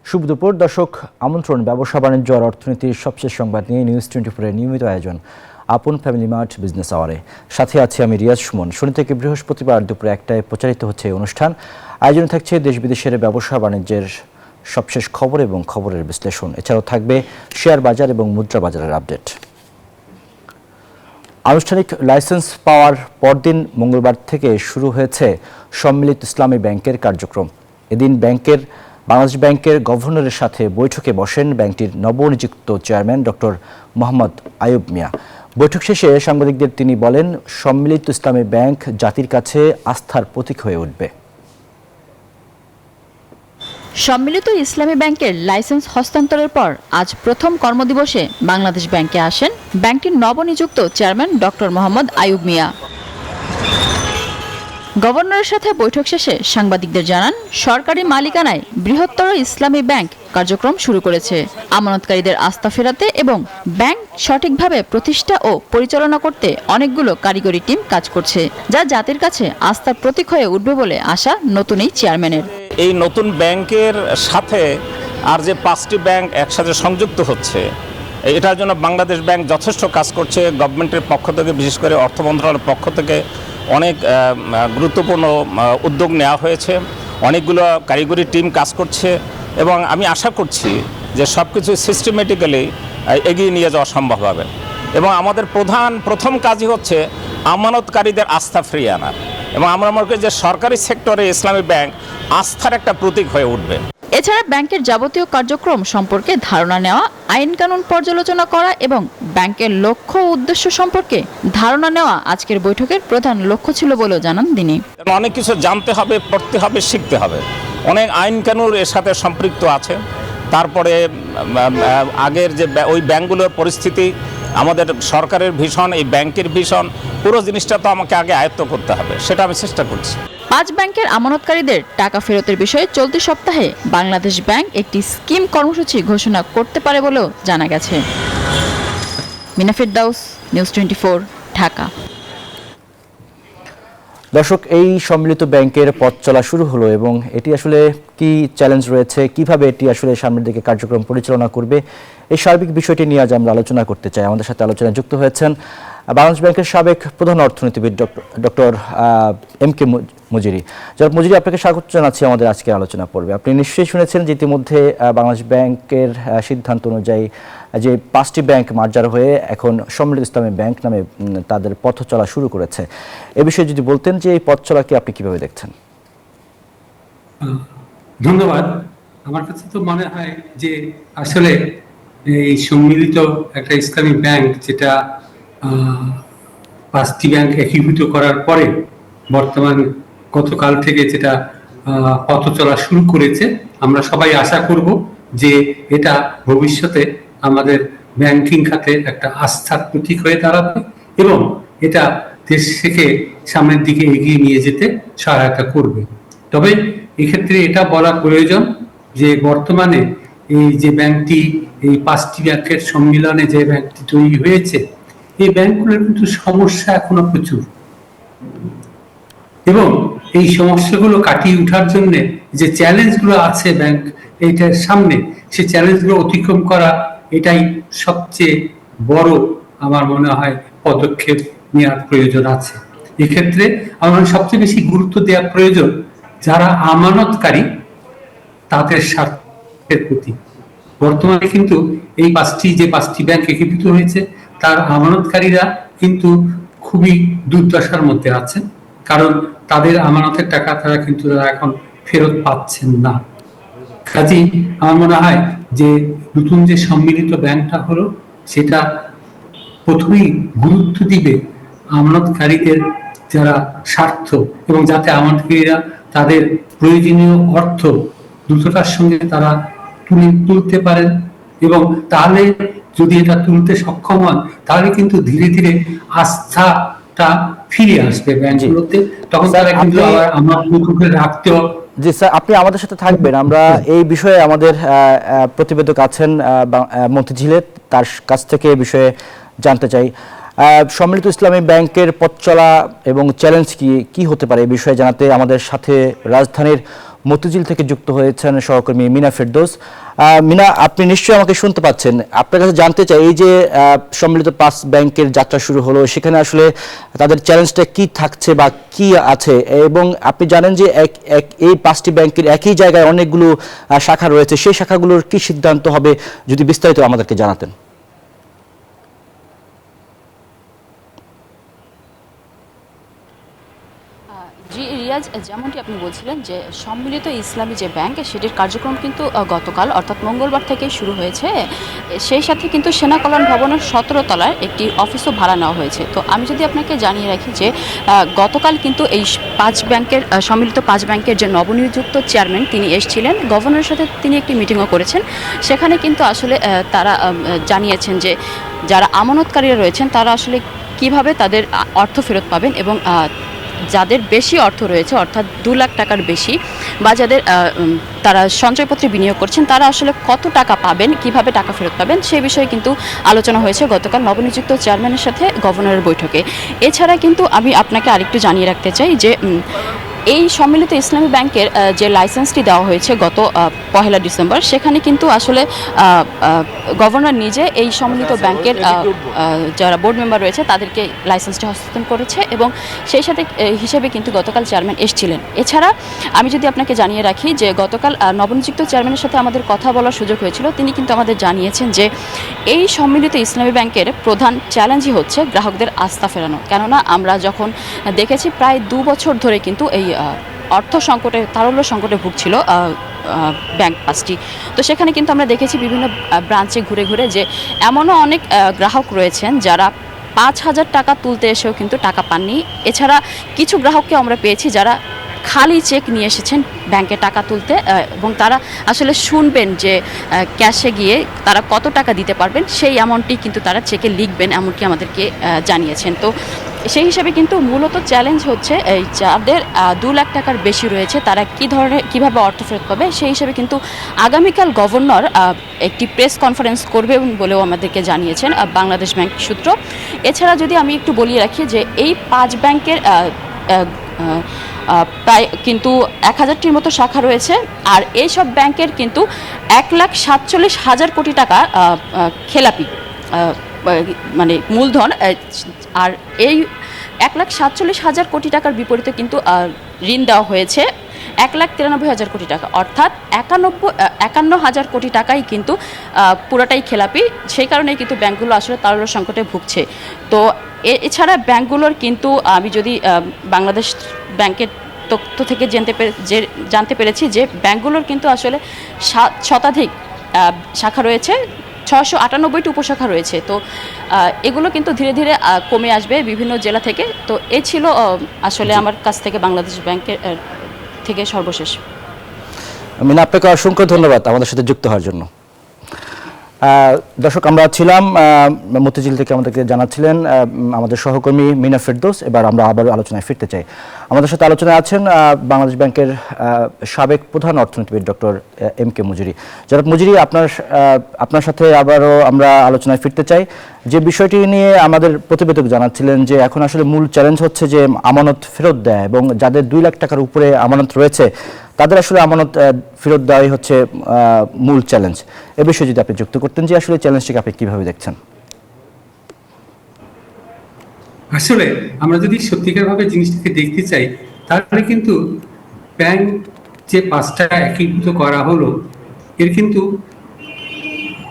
শুভ দুপুর দর্শক, আমন্ত্রণ ব্যবসা বাণিজ্য আর অর্থনীতির সবশেষ সংবাদ নিয়ে নিউজ 24-এর নিয়মিত আয়োজন আপন ফ্যামিলি মার্ট বিজনেস আওয়ারে। সাথে আছি আমি রিয়াজ সুমন। শনি থেকে বৃহস্পতিবার দুপুরে 1টায় প্রচারিত হচ্ছে এই অনুষ্ঠান। আয়োজনে থাকছে দেশ বিদেশের ব্যবসা বাণিজ্যের সবশেষ খবর এবং খবরের বিশ্লেষণ। এছাড়াও থাকবে শেয়ার বাজার এবং মুদ্রা বাজারের আপডেট। আনুষ্ঠানিক লাইসেন্স পাওয়ার পরদিন মঙ্গলবার থেকে শুরু হয়েছে সম্মিলিত ইসলামী ব্যাংকের কার্যক্রম। এদিন বাংলাদেশ ব্যাংকের গভর্নরের সাথে বৈঠকে বসেন ব্যাংকটির নবনিযুক্ত চেয়ারম্যান ডক্টর মোহাম্মদ আইয়ুব মিয়া। বৈঠক শেষে সাংবাদিকদের তিনি বলেন, সম্মিলিত ইসলামী ব্যাংক জাতির কাছে আস্থার প্রতীক হয়ে উঠবে। সম্মিলিত ইসলামী ব্যাংকের লাইসেন্স হস্তান্তরের পর আজ প্রথম কর্মদিবসে বাংলাদেশ ব্যাংকে আসেন ব্যাংকটির নবনিযুক্ত চেয়ারম্যান ডক্টর মোহাম্মদ আইয়ুব মিয়া। গভর্নরের সাথে বৈঠক শেষে সাংবাদিকদের জানান, সরকারি মালিকানায় বৃহত্তর ইসলামী ব্যাংক কার্যক্রম শুরু করেছে। আমানতকারীদের আস্থা ফেরাতে এবং ব্যাংক সঠিকভাবে প্রতিষ্ঠা ও পরিচালনা করতে অনেকগুলো কারিগরি টিম কাজ করছে, যা জাতির কাছে আস্থার প্রতীক হয়ে উঠবে বলে আশা নতুন এই চেয়ারম্যানের। এই নতুন ব্যাংকের সাথে আর যে 5টি ব্যাংক একসাথে সংযুক্ত হচ্ছে, এটার জন্য বাংলাদেশ ব্যাংক যথেষ্ট কাজ করছে। গভর্নমেন্টের পক্ষ থেকে, বিশেষ করে অর্থ মন্ত্রণালয়ের পক্ষ থেকে অনেক গুরুত্বপূর্ণ উদ্যোগ নেওয়া হয়েছে। অনেকগুলো কারিগরি টিম কাজ করছে এবং আমি আশা করছি যে সব কিছু সিস্টেমেটিক্যালি এগিয়ে নিয়ে যাওয়া সম্ভব হবে। এবং আমাদের প্রথম কাজই হচ্ছে আমানতকারীদের আস্থা ফিরিয়ে আনা, এবং আমরা মনে করি যে সরকারি সেক্টরে ইসলামী ব্যাংক আস্থার একটা প্রতীক হয়ে উঠবে। এছাড়া ব্যাংকের যাবতীয় কার্যক্রম সম্পর্কে ধারণা নেওয়া, আইন কানুন পর্যালোচনা করা এবং ব্যাংকের লক্ষ্য ও উদ্দেশ্য সম্পর্কে ধারণা নেওয়া আজকের বৈঠকের প্রধান লক্ষ্য ছিল বলেও জানান তিনি। অনেক কিছু জানতে হবে, পড়তে হবে, শিখতে হবে। অনেক আইন কানুন এর সাথে সম্পৃক্ত আছে। তারপরে আগের যে ওই ব্যাংকগুলোর পরিস্থিতি, আমাদের সরকারের ভিশন, এই ব্যাংকের ভিশন, পুরো জিনিসটা তো আমাকে আগে আয়ত্ত করতে হবে, সেটা আমি চেষ্টা করছি। 5 ব্যাংকের আমানতকারীদের টাকা ফেরতের বিষয়ে চলতি সপ্তাহে বাংলাদেশ ব্যাংক একটি স্কিম কর্মসূচি ঘোষণা করতে পারে বলেও জানা গেছে। মিনা ফেরদাউস, নিউজ 24, ঢাকা। দর্শক, এই সম্মিলিত ব্যাংকের পথ চলা শুরু হলো এবং এটি আসলে কি চ্যালেঞ্জ রয়েছে, কিভাবে এটি আসলে সামনের দিকে কার্যক্রম পরিচালনা করবে, এই সার্বিক বিষয়টি নিয়ে আজ আমরা আলোচনা করতে চাই। আমাদের সাথে আলোচনায় যুক্ত হয়েছেন বাংলাদেশ ব্যাংকের সাবেক প্রধান অর্থনীতিবিদ ডক্টর MK মজুরি। জনাব মজুরি, আপনাকে স্বাগত জানাচ্ছি আমাদের আজকের আলোচনা পর্বে। আপনি নিশ্চয়ই শুনেছেন যে ইতিমধ্যে বাংলাদেশ ব্যাংকের সিদ্ধান্ত অনুযায়ী যে 5টি ব্যাংক মার্জার হয়ে এখন সম্মিলিত ইসলামী ব্যাংক নামে তাদের পথ চলা শুরু করেছে। এ বিষয়ে যদি বলতেন যে এই পথ চলাকে আপনি কিভাবে দেখছেন? ধন্যবাদ। আমার কাছে তো মনে হয় যে আসলে এই সম্মিলিত একটা ইসলামী ব্যাংক, যেটা 5টি ব্যাংক একীভূত করার পরে বর্তমান গতকাল থেকে যেটা পথ চলা শুরু করেছে, আমরা সবাই আশা করব যে এটা ভবিষ্যতে আমাদের ব্যাংকিং খাতে একটা আস্থার প্রতীক হয়ে দাঁড়াবে এবং এটা দেশকে সামনের দিকে এগিয়ে নিয়ে যেতে সহায়তা করবে। তবে এক্ষেত্রে এটা বলা প্রয়োজন যে বর্তমানে এই যে ব্যাংকটি, এই 5টি ব্যাংকের সম্মিলনে যে ব্যাংকটি তৈরি হয়েছে, এই ব্যাংকগুলোর কিন্তু সমস্যা এখনো প্রচুর, এবং এই সমস্যাগুলো কাটিয়ে ওঠার জন্য যে চ্যালেঞ্জগুলো আছে ব্যাংক এইটার সামনে, সেই চ্যালেঞ্জগুলো অতিক্রম করা, এটাই সবচেয়ে বড় আমার মনে হয় পদক্ষেপ নেওয়ার প্রয়োজন আছে। এক্ষেত্রে আমার সবচেয়ে বেশি গুরুত্ব দেওয়া প্রয়োজন যারা আমানতকারী, তাদের স্বার্থের প্রতি। বর্তমানে কিন্তু এই 5টি ব্যাংক একীভূত হয়েছে, তার আমানতকারীরা কিন্তু খুবই দুর্দশার মধ্যে আছেন, কারণ তাদের আমানতের টাকা তারা এখন ফেরত পাচ্ছেন না। কাজেই আমার মনে হয় যে নতুন যে সম্মিলিত ব্যাংকটা হলো, সেটা প্রথমেই গুরুত্ব দিবে আমানতকারীদের যারা স্বার্থ, এবং যাতে আমানতকারীরা তাদের প্রয়োজনীয় অর্থ দ্রুততার সঙ্গে তারা তুলতে পারেন, এবং তাহলে যদি এটা তুলতে সক্ষম হন, তাহলে কিন্তু ধীরে ধীরে আস্থাটা ফিরে আসবে ব্যাংকগুলোতে। তখন তারা কিন্তু আবার আমার মুখে রাখতে। জি স্যার, আপনি আমাদের সাথে থাকবেন। আমরা এই বিষয়ে আমাদের প্রতিবেদক আছেন মন্ত্রী ঝিলের, তার কাছ থেকে এই বিষয়ে জানতে চাই। সম্মিলিত ইসলামী ব্যাংকের পথ চলা এবং চ্যালেঞ্জ কি হতে পারে এই বিষয়ে জানাতে আমাদের সাথে রাজধানীর মতিঝিল থেকে যুক্ত হয়েছেন সহকর্মী মিনা ফেরদৌস। মিনা, আপনি নিশ্চয়ই আমাকে শুনতে পাচ্ছেন। আপনার কাছে জানতে চাই, এই যে সম্মিলিত 5 ব্যাংকের যাত্রা শুরু হলো, সেখানে আসলে তাদের চ্যালেঞ্জটা কি থাকছে বা কি আছে, এবং আপনি জানেন যে এই 5টি ব্যাংকের একই জায়গায় অনেকগুলো শাখা রয়েছে, সেই শাখাগুলোর কি সিদ্ধান্ত হবে যদি বিস্তারিত আমাদেরকে জানাতেন। জি রিয়াজ, যেমনটি আপনি বলছিলেন যে সম্মিলিত ইসলামী যে ব্যাংক সেটির কার্যক্রম কিন্তু গতকাল অর্থাৎ মঙ্গলবার থেকে শুরু হয়েছে। সেই সাথে কিন্তু সেনা কল্যাণ ভবনের 17 তলায় একটি অফিসও ভাড়া নেওয়া হয়েছে। তো আমি যদি আপনাকে জানিয়ে রাখি যে গতকাল কিন্তু এই 5 ব্যাংকের সম্মিলিত 5 ব্যাংকের যে নবনিযুক্ত চেয়ারম্যান তিনি এসেছিলেন, গভর্নরের সাথে তিনি একটি মিটিংও করেছেন। সেখানে কিন্তু আসলে তারা জানিয়েছেন যে যারা আমানতকারীরা রয়েছেন তারা আসলে কিভাবে তাদের অর্থ ফেরত পাবেন, এবং যাদের বেশি অর্থ রয়েছে অর্থাৎ 2 লাখ টাকার বেশি বা যাদের তারা সঞ্চয়পত্রে বিনিয়োগ করছেন তারা আসলে কত টাকা পাবেন, কিভাবে টাকা ফেরত পাবেন, সে বিষয়ে কিন্তু আলোচনা হয়েছে গতকাল নবনিযুক্ত চেয়ারম্যানের সাথে গভর্নরের বৈঠকে। এছাড়া কিন্তু আমি আপনাকে আরেকটু জানিয়ে রাখতে চাই যে এই সম্মিলিত ইসলামী ব্যাংকের যে লাইসেন্সটি দেওয়া হয়েছে গত 1 ডিসেম্বর, সেখানে কিন্তু আসলে গভর্নর নিজে এই সম্মিলিত ব্যাংকের যারা বোর্ড মেম্বার রয়েছে তাদেরকে লাইসেন্সটি হস্তান্তর করেছে, এবং সেই সাথে হিসেবে কিন্তু গতকাল চেয়ারম্যান এসেছিলেন। এছাড়া আমি যদি আপনাকে জানিয়ে রাখি যে গতকাল নবনিযুক্ত চেয়ারম্যানের সাথে আমাদের কথা বলার সুযোগ হয়েছিল। তিনি কিন্তু আমাদের জানিয়েছেন যে এই সম্মিলিত ইসলামী ব্যাংকের প্রধান চ্যালেঞ্জই হচ্ছে গ্রাহকদের আস্থা ফেরানো। কেননা আমরা যখন দেখেছি প্রায় 2 বছর ধরে কিন্তু এই অর্থ সংকটে, তারল্য সংকটে ভুগছিল ব্যাংক 5টি। তো সেখানে কিন্তু আমরা দেখেছি বিভিন্ন ব্রাঞ্চে ঘুরে ঘুরে যে এমনও অনেক গ্রাহক রয়েছেন যারা 5,000 টাকা তুলতে এসেও কিন্তু টাকা পাননি। এছাড়া কিছু গ্রাহককে আমরা পেয়েছি যারা খালি চেক নিয়ে এসেছেন ব্যাংকে টাকা তুলতে, এবং তারা আসলে শুনবেন যে ক্যাশে গিয়ে তারা কত টাকা দিতে পারবেন, সেই অ্যামাউন্টটি কিন্তু তারা চেকে লিখবেন, এমনকি আমাদেরকে জানিয়েছেন। তো সেই হিসাবে কিন্তু মূলত চ্যালেঞ্জ হচ্ছে এই যাদের 2 লাখ টাকার বেশি রয়েছে তারা কীভাবে অর্থ ফেরত পাবে। সেই হিসাবে কিন্তু আগামীকাল গভর্নর একটি প্রেস কনফারেন্স করবে বলেও আমাদেরকে জানিয়েছেন বাংলাদেশ ব্যাংক সূত্র। এছাড়া যদি আমি একটু বলিয়ে রাখি যে এই 5 ব্যাংকের প্রায় কিন্তু 1000টির মতো শাখা রয়েছে, আর এই সব ব্যাংকের কিন্তু 1,47,000 কোটি টাকা খেলাপি মানে মূলধন, আর এই 1,47,000 কোটি টাকার বিপরীতে কিন্তু ঋণ দেওয়া হয়েছে 1,93,000 কোটি টাকা, অর্থাৎ 51,000 কোটি টাকাই কিন্তু পুরোটাই খেলাপি। সেই কারণেই কিন্তু ব্যাংকগুলো আসলে তারল্য সংকটে ভুগছে। তো এছাড়া ব্যাংকগুলোর কিন্তু আমি যদি বাংলাদেশ ব্যাংকের তথ্য থেকে জানতে পেরেছি যে ব্যাংকগুলোর কিন্তু আসলে 7 শতাধিক শাখা রয়েছে, 698টি উপশাখা রয়েছে। তো এগুলো কিন্তু ধীরে ধীরে কমে আসবে বিভিন্ন জেলা থেকে। তো এই ছিল আসলে আমার কাছ থেকে বাংলাদেশ ব্যাংকের থেকে সর্বশেষ। মিনা, আপনাকে অসংখ্য ধন্যবাদ আমাদের সাথে যুক্ত হওয়ার জন্য। দর্শক, আমরা ছিলাম মতিঝিল থেকে, আমাদেরকে জানাচ্ছিলেন আমাদের সহকর্মী মিনা ফেরদৌস। এবার আমরা আবার আলোচনায় ফিরতে চাই। আমাদের সাথে আলোচনায় আছেন বাংলাদেশ ব্যাংকের সাবেক প্রধান অর্থনীতিবিদ ডক্টর এম কে মজুরি। জনাব মজুরি, আপনার সাথে আবারও আমরা আলোচনায় ফিরতে চাই। যে বিষয়টি নিয়ে আমাদের প্রতিবেদক জানাচ্ছিলেন যে এখন আসলে মূল চ্যালেঞ্জ হচ্ছে যে আমানত ফেরত দেয়, এবং যাদের 2 লাখ টাকার উপরে আমানত রয়েছে তাদের আসলে আমানত ফেরত দেওয়াই হচ্ছে মূল চ্যালেঞ্জ। এ বিষয়ে যদি আপনি যুক্ত করতেন যে আসলে চ্যালেঞ্জটিকে আপনি কিভাবে দেখছেন। আসলে আমরা যদি সত্যিকারভাবে জিনিসটাকে দেখতে চাই তাহলে কিন্তু ব্যাংক যে 5টা একীভূত করা হলো এর কিন্তু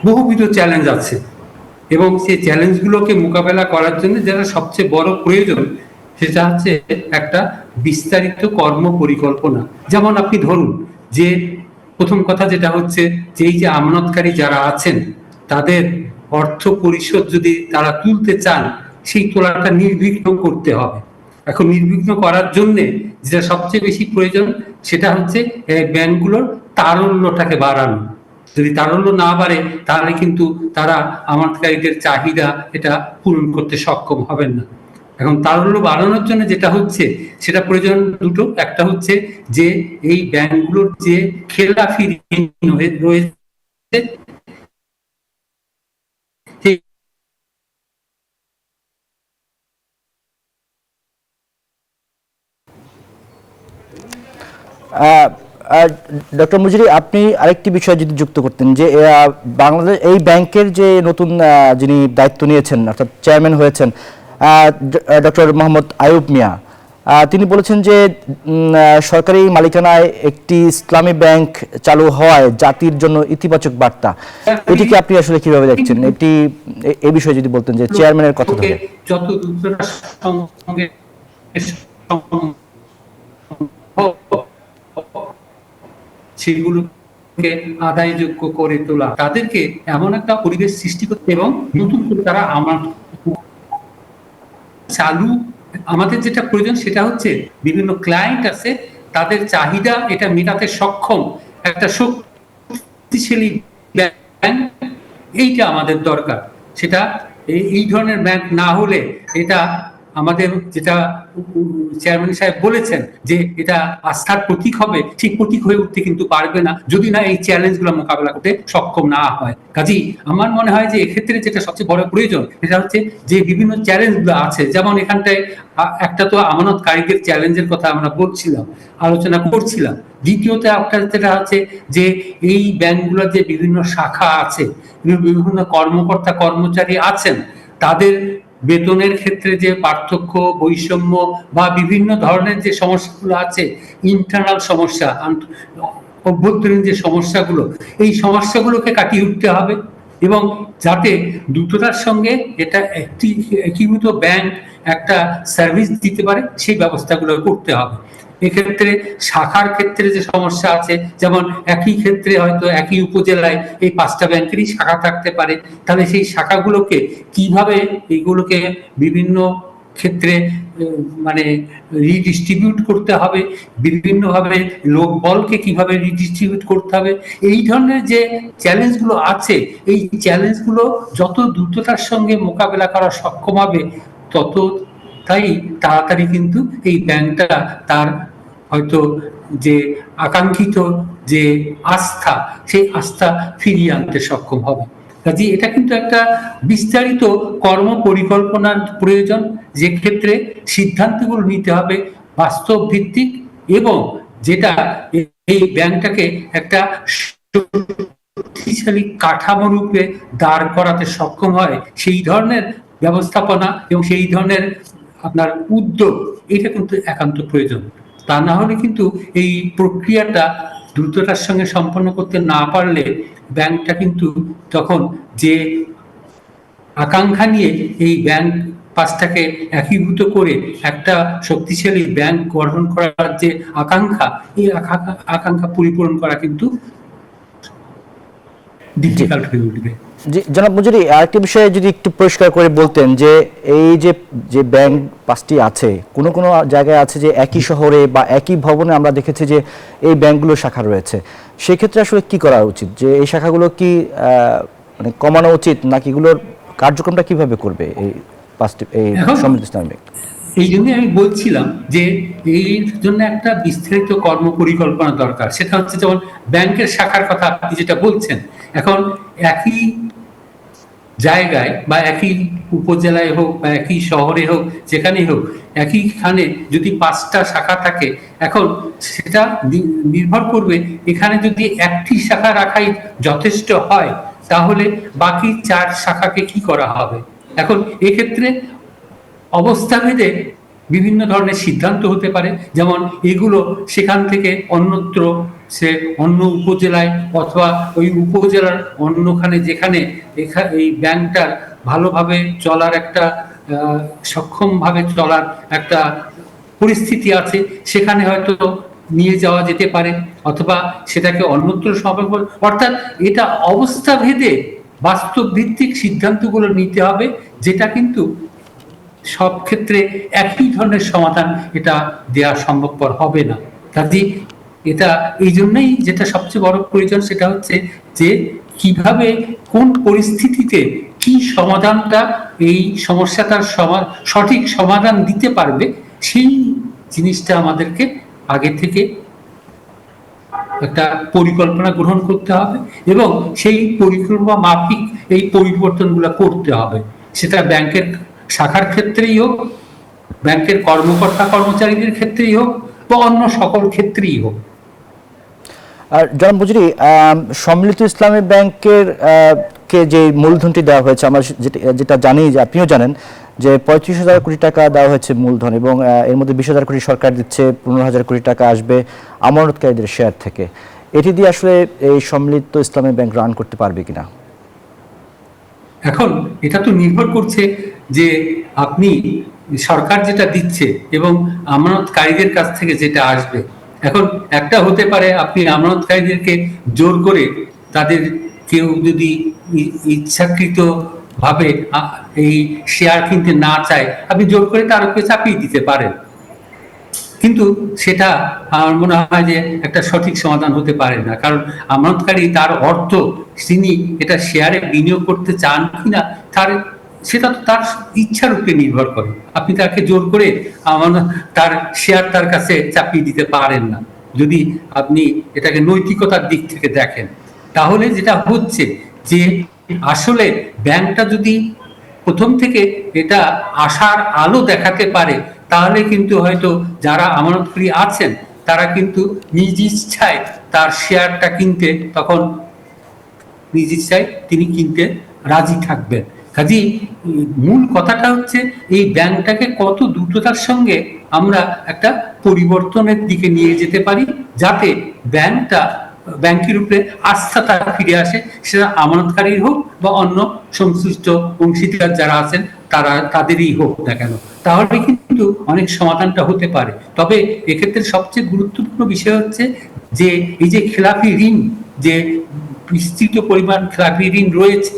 বহুবিধ চ্যালেঞ্জ আছে, এবং সেই চ্যালেঞ্জগুলোকে মোকাবেলা করার জন্য যেটা সবচেয়ে বড় প্রয়োজন সেটা হচ্ছে একটা বিস্তারিত কর্ম পরিকল্পনা। যেমন আপনি ধরুন যে প্রথম কথা যেটা হচ্ছে যে এই যে আমানতকারী যারা আছেন তাদের অর্থ পরিশোধ যদি তারা তুলতে চান সেই তোলাটা নির্বিঘ্ন করতে হবে। এখন নির্বিঘ্ন করার জন্যে যেটা সবচেয়ে বেশি প্রয়োজন সেটা হচ্ছে ব্যাংকগুলোর তারল্যটাকে বাড়ানো। যদি তারল্য না বাড়ে তাহলে কিন্তু তারা আমানতকারীদের চাহিদা এটা পূরণ করতে সক্ষম হবেন না। এখন তারল্য বাড়ানোর জন্য যেটা হচ্ছে সেটা প্রয়োজন দুটো। একটা হচ্ছে যে এই ব্যাংকগুলোর যে খেলাফি ঋণ রয়েছে ডক্টর মজুরি, আপনি আরেকটি বিষয় যদি যুক্ত করতেন যে বাংলাদেশ এই ব্যাংকের যে নতুন যিনি দায়িত্ব নিয়েছেন অর্থাৎ চেয়ারম্যান হয়েছেন ডক্টর মোহাম্মদ আইয়ুব মিয়া, তিনি বলেছেন যে সরকারি মালিকানায় একটি ইসলামী ব্যাংক চালু হওয়ায় জাতির জন্য ইতিবাচক বার্তা। এটিকে আপনি আসলে কিভাবে দেখছেন? এটি এই বিষয়ে যদি বলতেন যে চেয়ারম্যানের কথা ধরে। যত দ্রুততার সঙ্গে সেগুলোকে আদায়যোগ্য করে তোলা, তাদেরকে এমন একটা পরিবেশ সৃষ্টি করতে এবং নতুন করে তারা আমার চালু, আমাদের যেটা প্রয়োজন সেটা হচ্ছে বিভিন্ন ক্লায়েন্ট আছে, তাদের চাহিদা এটা মেটাতে সক্ষম একটা শক্তিশালী ব্যাংক, এইটা আমাদের দরকার। সেটা এই ধরনের ব্যাংক না হলে এটা আমাদের যেটা চেয়ারম্যান সাহেব বলেছেন যে এটা আস্থার প্রতীক হবে, ঠিক প্রতীক হয়ে উঠতে কিন্তু পারবে না যদি না এই চ্যালেঞ্জগুলো মোকাবেলা করতে সক্ষম না হয়। কাজেই আমার মনে হয় যে এক্ষেত্রে যেটা সবচেয়ে বড় প্রয়োজন সেটা হচ্ছে যে বিভিন্ন চ্যালেঞ্জগুলো আছে, যেমন এখানটায় একটা তো আমানতকারীদের চ্যালেঞ্জের কথা আমরা বলছিলাম, আলোচনা করছিলাম। দ্বিতীয়ত আপনার যেটা হচ্ছে যে এই ব্যাংকগুলোর যে বিভিন্ন শাখা আছে, বিভিন্ন কর্মকর্তা কর্মচারী আছেন, তাদের বেতনের ক্ষেত্রে যে পার্থক্য, বৈষম্য বা বিভিন্ন ধরনের যে সমস্যাগুলো আছে, ইন্টারনাল সমস্যা, অভ্যন্তরীণ যে সমস্যাগুলো, এই সমস্যাগুলোকে কাটিয়ে উঠতে হবে এবং যাতে দ্রুততার সঙ্গে এটা একটি একীভূত ব্যাংক একটা সার্ভিস দিতে পারে সেই ব্যবস্থাগুলো করতে হবে। এক্ষেত্রে শাখার ক্ষেত্রে যে সমস্যা আছে, যেমন একই ক্ষেত্রে হয়তো একই উপজেলায় এই 5টা ব্যাংকেরই শাখা থাকতে পারে, তাহলে সেই শাখাগুলোকে কিভাবে এইগুলোকে বিভিন্ন ক্ষেত্রে মানে রিডিস্ট্রিবিউট করতে হবে, বিভিন্নভাবে লোক বলকে কিভাবে রিডিস্ট্রিবিউট করতে হবে, এই ধরনের যে চ্যালেঞ্জগুলো আছে, এই চ্যালেঞ্জগুলো যত দ্রুততার সঙ্গে মোকাবেলা করা সক্ষম হবে তত তাই তাড়াতাড়ি কিন্তু এই ব্যাংকটা তার হয়তো যে আকাঙ্ক্ষিত যে আস্থা, সেই আস্থা ফিরিয়ে আনতে সক্ষম হবে। কাজে এটা কিন্তু একটা বিস্তারিত কর্ম পরিকল্পনার প্রয়োজন, যে ক্ষেত্রে সিদ্ধান্তগুলো নিতে হবে বাস্তব ভিত্তিক এবং যেটা এই ব্যাংকটাকে একটা শক্তিশালী কাঠামো রূপে দাঁড় করাতে সক্ষম হয়, সেই ধরনের ব্যবস্থাপনা এবং সেই ধরনের আপনার উদ্যোগ, এটা কিন্তু একান্ত প্রয়োজন। তা না হলে কিন্তু এই প্রক্রিয়াটা দ্রুততার সঙ্গে সম্পন্ন করতে না পারলে ব্যাংকটা কিন্তু তখন যে আকাঙ্ক্ষা নিয়ে এই ব্যাংক 5টাকে একীভূত করে একটা শক্তিশালী ব্যাংক গঠন করার যে আকাঙ্ক্ষা, এই আকাঙ্ক্ষা পরিপূরণ করা কিন্তু ডিফিকাল্ট হয়ে উঠবে। জি জনাব মজুরি, আরেকটি বিষয়ে যদি একটু পরিষ্কার করে বলতেন যে এই যে ব্যাংক 5টি আছে, কোনো কোনো জায়গায় আছে যে একই শহরে বা একই ভবনে আমরা দেখেছি যে এই ব্যাংকগুলোর শাখা রয়েছে, সেক্ষেত্রে আসলে কি করা উচিত? যে এই শাখাগুলো কি মানে কমানো উচিত, নাকি এগুলোর কার্যক্রমটা কিভাবে করবে এই 5টি এই সমৃদ্ধ ইসলামী ব্যাংক? এই জন্য আমি বলছিলাম যে এর জন্য একটা বিস্তারিত কর্ম পরিকল্পনা দরকার। সেটা হচ্ছে যেমন ব্যাংকের শাখার কথা আপনি যেটা বলছেন, এখন একই জায়গায় বা একই উপজেলায় হোক বা একই শহরে হোক, যেখানেই হোক, একইখানে যদি 5টা শাখা থাকে, এখন সেটা নির্ভর করবে এখানে যদি একটি শাখা রাখাই যথেষ্ট হয় তাহলে বাকি 4 শাখাকে কি করা হবে। এখন এক্ষেত্রে অবস্থা ভেদে বিভিন্ন ধরনের সিদ্ধান্ত হতে পারে, যেমন এগুলো সেখান থেকে অন্যত্র সে অন্য উপজেলায় অথবা ওই উপজেলার অন্যখানে যেখানে এই ব্যাংকটার ভালোভাবে চলার একটা সক্ষমভাবে চলার একটা পরিস্থিতি আছে, সেখানে হয়তো নিয়ে যাওয়া যেতে পারে, অথবা সেটাকে অন্যত্র সমাপন, অর্থাৎ এটা অবস্থা ভেদে বাস্তব ভিত্তিক সিদ্ধান্তগুলো নিতে হবে, যেটা কিন্তু সব ক্ষেত্রে একই ধরনের সমাধান এটা দেওয়া সম্ভবপর হবে না। কাজে এটা এই জন্যই যেটা সবচেয়ে বড় প্রয়োজন সেটা হচ্ছে যে কিভাবে কোন পরিস্থিতিতে কি সমাধানটা এই সমস্যাটার সঠিক সমাধান দিতে পারবে, সেই জিনিসটা আমাদেরকে আগে থেকে একটা পরিকল্পনা গ্রহণ করতে হবে এবং সেই পরিকল্পনা মাফিক এই পরিবর্তনগুলো করতে হবে। সেটা ব্যাংকের শাখার ক্ষেত্রেই হোক, ব্যাংকের কর্মকর্তা কর্মচারীদের ক্ষেত্রেই হোক বা অন্য সকল ক্ষেত্রেই হোক। আর জনাব মজুরি, সম্মিলিত ইসলামী ব্যাংকের কে যে মূলধনটি দেওয়া হয়েছে, আমরা যেটা জানি, যে আপনিও জানেন, যে 35,000 কোটি টাকা দেওয়া হয়েছে মূলধন, এবং এর মধ্যে 20,000 কোটি সরকার দিচ্ছে, 15,000 কোটি টাকা আসবে আমানতকারীদের শেয়ার থেকে। এটি দিয়ে আসলে এই সম্মিলিত ইসলামী ব্যাংক রান করতে পারবে কিনা? এখন এটা তো নির্ভর করছে যে আপনি সরকার যেটা দিচ্ছে এবং আমানতকারীদের কাছ থেকে যেটা আসবে। এখন একটা হতে পারে আপনি আমানতকারীদেরকে জোর করে, তাদের কেউ যদি ইচ্ছাকৃত ভাবে এই শেয়ার কিনতে না চায়, আপনি জোর করে তার উপরে চাপিয়ে দিতে পারেন, কিন্তু সেটা আমার মনে হয় যে একটা সঠিক সমাধান হতে পারে না। কারণ আমানতকারী তার অর্থ তিনি এটা শেয়ারে বিনিয়োগ করতে চান কিনা, সেটা তো তার ইচ্ছার উপরে নির্ভর করে। আপনি তাকে জোর করে তার শেয়ার তার কাছে চাপিয়ে দিতে পারেন না। যদি আপনি এটাকে নৈতিকতার দিক থেকে দেখেন, তাহলে যেটা হচ্ছে যে আসলে ব্যাংকটা যদি প্রথম থেকে এটা আশার আলো দেখাতে পারে, তাহলে কিন্তু হয়তো যারা আমানতকারী আছেন তারা কিন্তু নিজ ইচ্ছায় তার শেয়ারটা কিনতে, তখন নিজ ইচ্ছায় তিনি কিনতে রাজি থাকবেন। কাজেই মূল কথাটা হচ্ছে এই ব্যাংকটাকে কত দ্রুততার সঙ্গে আমরা একটা পরিবর্তনের দিকে নিয়ে যেতে পারি, যাতে ব্যাংকের উপরে আস্থাটা ফিরে আসে, সেটা আমানতকারীর হোক বা অন্য সংশ্লিষ্ট অংশীদার যারা আছেন তাদেরই হোক না কেন, তাহলে কিন্তু অনেক সমাধানটা হতে পারে। তবে এক্ষেত্রে সবচেয়ে গুরুত্বপূর্ণ বিষয় হচ্ছে যে এই যে খেলাপি ঋণ, যে বিস্তৃত পরিমাণ খেলাপি ঋণ রয়েছে,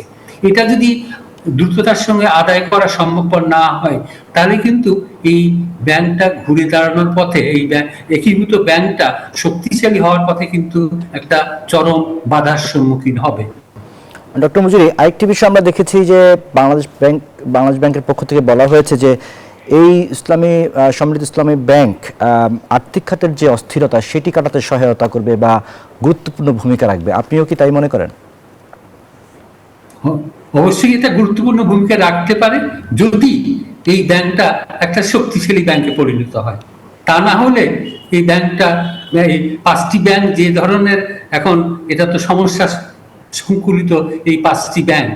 এটা যদি দ্রুততার সঙ্গে আদায় করা সম্ভবপর না হয়, তাহলে কিন্তু এই ব্যাংকটা ঘুরে দাঁড়ানোর পথে, এই একীভূত ব্যাংকটা শক্তিশালী হওয়ার পথে কিন্তু একটা চরম বাধার সম্মুখীন হবে। ডক্টর মজুরি, আরেকটি বিষয় আমরা দেখেছি যে বাংলাদেশ ব্যাংকের পক্ষ থেকে বলা হয়েছে যে এই সম্মিলিত ইসলামী ব্যাংক আর্থিক খাতের যে অস্থিরতা সেটি কাটাতে সহায়তা করবে বা গুরুত্বপূর্ণ ভূমিকা রাখবে। আপনিও কি তাই মনে করেন? অবশ্যই এটা গুরুত্বপূর্ণ ভূমিকা রাখতে পারে, যদি এই ব্যাংকটা একটা শক্তিশালী ব্যাংকে পরিণত হয়। তা না হলে এই ব্যাংকটা, এই 5টি ব্যাংক যে ধরনের এখন, এটা তো সমস্যা সংকুলিত এই 5টি ব্যাংক,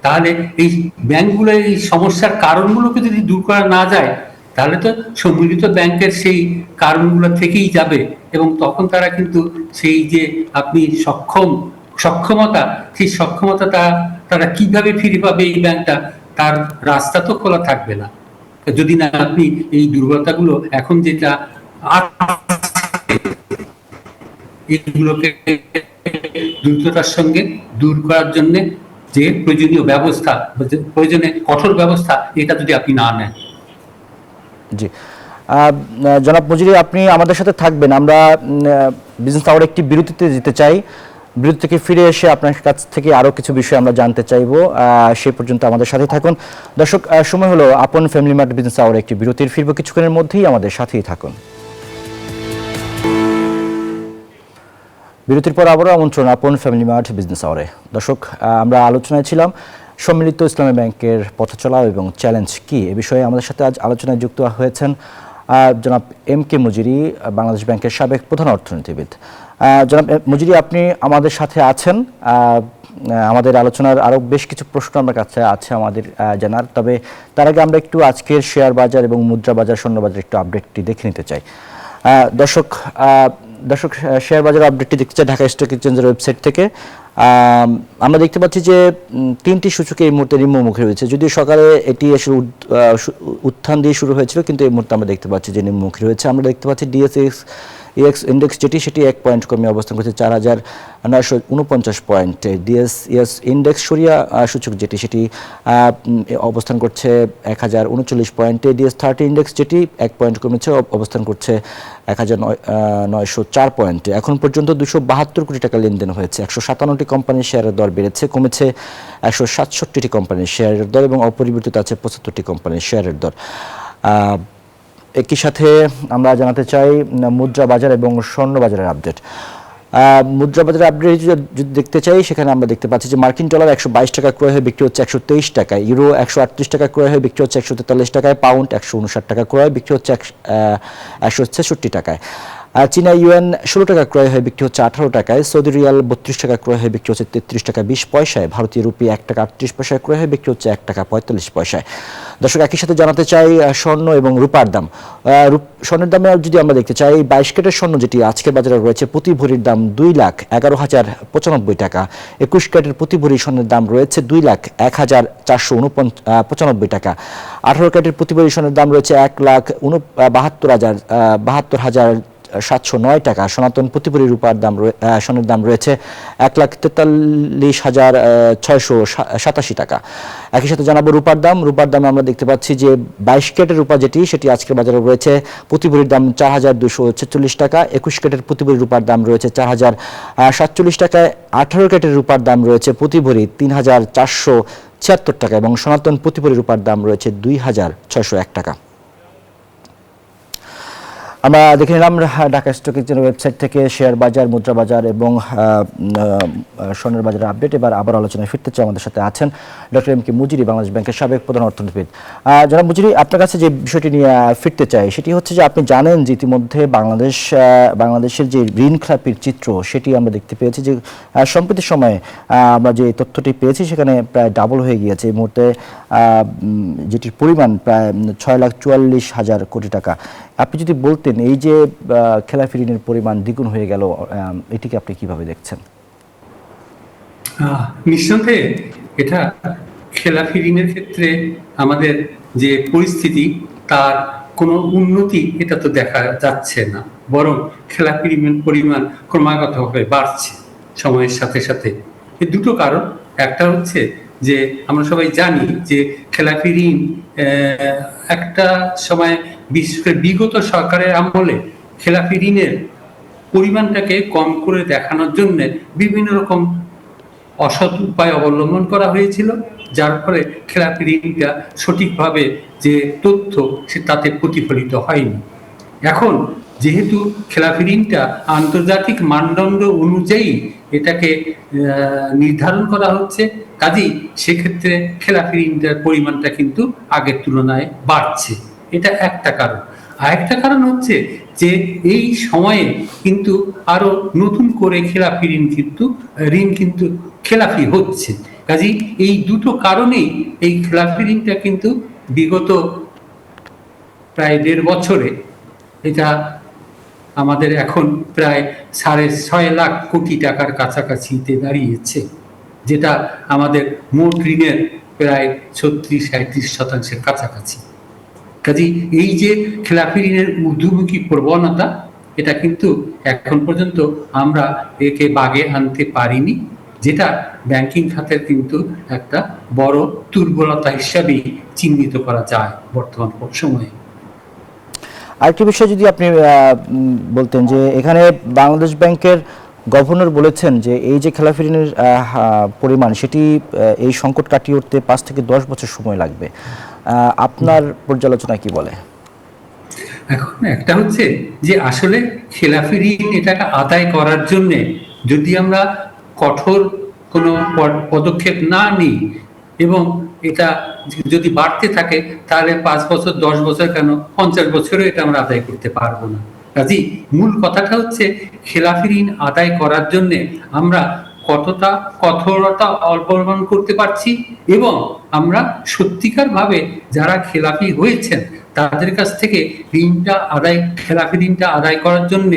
তাহলে এই ব্যাংকগুলো এই সমস্যার কারণগুলোকে যদি দূর করা না যায়, তাহলে তো সম্মিলিত ব্যাংকের সেই কারণগুলো থেকেই যাবে, এবং তখন তারা কিন্তু সেই যে আপনি সক্ষমতা, সেই সক্ষমতা তারা কিভাবে ফিরে পাবে এই ব্যাংকটা, তার রাস্তা তো খোলা থাকবে না, যদি না আপনি এই দুর্বলতাগুলো এখন যেটা এইগুলোকে দ্রুততার সঙ্গে দূর করার জন্য যে প্রয়োজনীয় ব্যবস্থা, প্রয়োজনে কঠোর ব্যবস্থা, এটা যদি আপনি না নেন। জি, জনাব মজুরি, আপনি আমাদের সাথে থাকবেন। আমরা বিজনেস আওয়ার একটি বিরতিতে যেতে চাই। বিরতি থেকে ফিরে এসে আপনার কাছ থেকে আরও কিছু বিষয় আমরা জানতে চাইবো। সে পর্যন্ত আমাদের সাথে থাকুন। দর্শক, সময় হলো আপন ফ্যামিলি মার্ট বিজনেস আওয়ার একটি বিরতির। ফিরবো কিছুক্ষণের মধ্যেই, আমাদের সাথেই থাকুন। বিরতির পর আবারও আমন্ত্রণ আপন ফ্যামিলি মার্ট বিজনেস আওয়ারে। দর্শক, আমরা আলোচনায় ছিলাম সম্মিলিত ইসলামী ব্যাংকের পথ চলা এবং চ্যালেঞ্জ কি, এ বিষয়ে আমাদের সাথে আজ আলোচনায় যুক্ত হয়েছেন জনাব MK মজুরি, বাংলাদেশ ব্যাংকের সাবেক প্রধান অর্থনীতিবিদ। জনাব মজুরি, আপনি আমাদের সাথে আছেন। আমাদের আলোচনার আরও বেশ কিছু প্রশ্ন আমার কাছে আছে আমাদের জানার, তবে তার আগে আমরা একটু আজকের শেয়ার বাজার এবং মুদ্রা বাজার, স্বর্ণ বাজার একটু আপডেটটি দেখে নিতে চাই। দর্শক, শেয়ার বাজার আপডেটটি দেখতে চাই ঢাকা স্টক এক্সচেঞ্জের ওয়েবসাইট থেকে। আমরা দেখতে পাচ্ছি যে 3টি সূচকে এই মুহূর্তে নিম্নমুখী রয়েছে, যদিও সকালে এটি আসলে উত্থান দিয়ে শুরু হয়েছিল, কিন্তু এই মুহূর্তে আমরা দেখতে পাচ্ছি যে নিম্নমুখী রয়েছে। আমরা দেখতে পাচ্ছি DSX ইন্ডেক্স যেটি, সেটি 1 পয়েন্ট কমে অবস্থান করছে 4,949 পয়েন্টে। DSES ইন্ডেক্স সরিয়া সূচক যেটি, সেটি অবস্থান করছে 1,039 পয়েন্টে। DS30 ইন্ডেক্স যেটি 1 পয়েন্ট কমেছে, অবস্থান করছে 1,904 পয়েন্টে। এখন পর্যন্ত 272 কোটি টাকা লেনদেন হয়েছে। 157টি কোম্পানির শেয়ারের দর বেড়েছে, কমেছে 167টি কোম্পানির শেয়ারের দর, এবং অপরিবর্তিত আছে 75টি কোম্পানির শেয়ারের দর। একই সাথে আমরা জানাতে চাই মুদ্রা বাজার এবং স্বর্ণ বাজারের আপডেট। মুদ্রা বাজারের আপডেট যদি দেখতে চাই, সেখানে আমরা দেখতে পাচ্ছি যে মার্কিন ডলার 122 টাকা ক্রয় হয়ে বিক্রি হচ্ছে 123 টাকায়, ইউরো 138 টাকা ক্রয় হয়ে বিক্রি হচ্ছে 143 টাকায়, পাউন্ড 159 টাকা ক্রয় বিক্রি হচ্ছে 166 টাকায়। চীনা ইউয়ান 16 টাকা ক্রয় হয়ে বিক্রি হচ্ছে 18 টাকায়, সৌদি রিয়াল 32 টাকা ক্রয় হয়ে বিক্রি হচ্ছে 33 টাকা 20 পয়সায়, ভারতীয় রুপি 1 টাকা 38 পয়সায় ক্রয় হয়ে বিক্রি হচ্ছে 1 টাকা 45 পয়সায়। দর্শক, একই সাথে জানাতে চাই স্বর্ণ এবং রূপার দাম। স্বর্ণের দামে যদি আমরা দেখতে চাই, 22 ক্যারেটের স্বর্ণ যেটি আজকের বাজারে রয়েছে প্রতি ভরির দাম 2,11,095 টাকা। 21 ক্যারেটের প্রতি ভরি স্বর্ণের দাম রয়েছে 2,01,495 টাকা। 18 ক্যারেটের প্রতি ভরি স্বর্ণের দাম রয়েছে 1,72,709 টাকা। সনাতন প্রতি ভরি রূপার দাম স্বর্ণের দাম রয়েছে 1,43,687 টাকা। একই সাথে জানাবো রূপার দাম। রূপার দামে আমরা দেখতে পাচ্ছি যে 22 ক্যারেটের রূপা যেটি সেটি আজকের বাজারে রয়েছে প্রতি ভরির দাম 4,246 টাকা। 21 ক্যারেটের প্রতি ভরি রূপার দাম রয়েছে 4,047 টাকায়। 18 ক্যারেটের রূপার দাম রয়েছে প্রতি ভরি 3,476 টাকা এবং সনাতন প্রতি ভরি রূপার দাম রয়েছে 2,601 টাকা। আমরা দেখে নিলাম ঢাকা স্টক এক্সচেঞ্জের ওয়েবসাইট থেকে শেয়ার বাজার, মুদ্রা বাজার এবং স্বর্ণের বাজারের আপডেট। এবার আবার আলোচনায় ফিরতে চাই। আমাদের সাথে আছেন ডক্টর এম কে মুজিরি, বাংলাদেশ ব্যাংকের সাবেক প্রধান অর্থনীতিবিদ। জনাব মুজিরি, আপনার কাছে যে বিষয়টি নিয়ে ফিরতে চাই সেটি হচ্ছে যে আপনি জানেন যে ইতিমধ্যে বাংলাদেশের যে ঋণ খেলাপির চিত্র সেটি আমরা দেখতে পেয়েছি যে সম্প্রতি সময়ে আমরা যে তথ্যটি পেয়েছি সেখানে প্রায় ডাবল হয়ে গিয়েছে এই মুহূর্তে, যেটির পরিমাণ প্রায় 6,44,000 কোটি টাকা। আপনি যদি বলতেন এই যে খেলাপি ঋণের পরিমাণ দ্বিগুণ হয়ে গেল, এটিকে আপনি কিভাবে দেখছেন? নিঃসন্দেহে এটা খেলাপি ঋণের ক্ষেত্রে আমাদের যে পরিস্থিতি তার কোনো উন্নতি এটা তো দেখা যাচ্ছে না, বরং খেলাপি ঋণের পরিমাণ ক্রমাগতভাবে বাড়ছে সময়ের সাথে সাথে। এই দুটো কারণ। একটা হচ্ছে যে আমরা সবাই জানি যে খেলাপি ঋণ একটা সময় বিশেষ করে বিগত সরকারের আমলে খেলাপি ঋণের পরিমাণটাকে কম করে দেখানোর জন্য বিভিন্ন রকম অসৎ উপায় অবলম্বন করা হয়েছিল, যার ফলে খেলাপি ঋণটা সঠিকভাবে যে তথ্য সে তাতে প্রতিফলিত হয়নি। এখন যেহেতু খেলাপি ঋণটা আন্তর্জাতিক মানদণ্ড অনুযায়ী এটাকে নির্ধারণ করা হচ্ছে, কাজেই সেক্ষেত্রে খেলাপি ঋণটার পরিমাণটা কিন্তু আগের তুলনায় বাড়ছে। এটা একটা কারণ। আরেকটা কারণ হচ্ছে যে এই সময়ে কিন্তু আরো নতুন করে খেলাপি ঋণ কিন্তু খেলাপি হচ্ছে। কাজেই এই দুটো কারণেই এই খেলাপি ঋণটা কিন্তু বিগত প্রায় 1.5 বছরে এটা আমাদের এখন প্রায় 6.5 লাখ কোটি টাকার কাছাকাছিতে দাঁড়িয়েছে, যেটা আমাদের মোট ঋণের প্রায় 36-37% কাছাকাছি। কাজেই এই যে খেলাপি ঋণের ঊর্ধ্বমুখী প্রবণতা, এটা কিন্তু এখন পর্যন্ত আমরা একে বাগে আনতে পারিনি, যেটা ব্যাংকিং খাতের কিন্তু একটা বড় দুর্বলতা হিসাবেই চিহ্নিত করা যায় বর্তমান সময়ে। আরেকটি বিষয় যদি আপনি বলতেন যে এখানে বাংলাদেশ ব্যাংকের গভর্নর বলেছেন যে এই যে খেলাপি ঋণের পরিমাণ সেটি এই সংকট কাটিয়ে উঠতে 5 থেকে 10 বছর সময় লাগবে, আপনার পর্যালোচনা কি বলে? এখন একটা হচ্ছে যে আসলে খেলাপি ঋণ এটাকে আদায় করার জন্য যদি আমরা কঠোর কোনো পদক্ষেপ না নিই এবং এটা যদি বাড়তে থাকে তাহলে 5 বছর 10 বছর কেন 50 বছরও এটা আমরা আদায় করতে পারবো না। কাজেই মূল কথাটা হচ্ছে খেলাপি ঋণ আদায় করার জন্য আমরা কতটা কঠোরতা অবলম্বন করতে পারছি এবং আমরা সত্যিকার ভাবে যারা খেলাপি হয়েছেন তাদের কাছ থেকে খেলাপি ঋণটা আদায় করার জন্য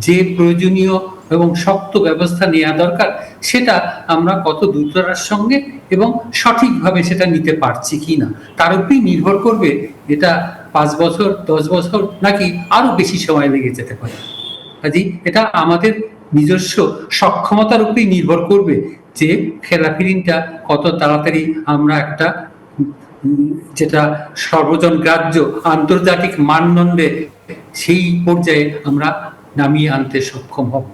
যে প্রয়োজনীয় এবং শক্ত ব্যবস্থা নেওয়া দরকার সেটা আমরা কত দ্রুততার সঙ্গে এবং সঠিকভাবে সেটা নিতে পারছি কিনা তার উপরেই নির্ভর করবে এটা 5 বছর 10 বছর নাকি আরো বেশি সময় লেগে যেতে পারে। কাজেই এটা আমাদের নিজস্ব সক্ষমতার উপরেই নির্ভর করবে যে খেলাপি ঋণটা কত তাড়াতাড়ি আমরা একটা যেটা সর্বজন গ্রাহ্য আন্তর্জাতিক মানদণ্ডে সেই পর্যায়ে আমরা নামিয়ে আনতে সক্ষম হব।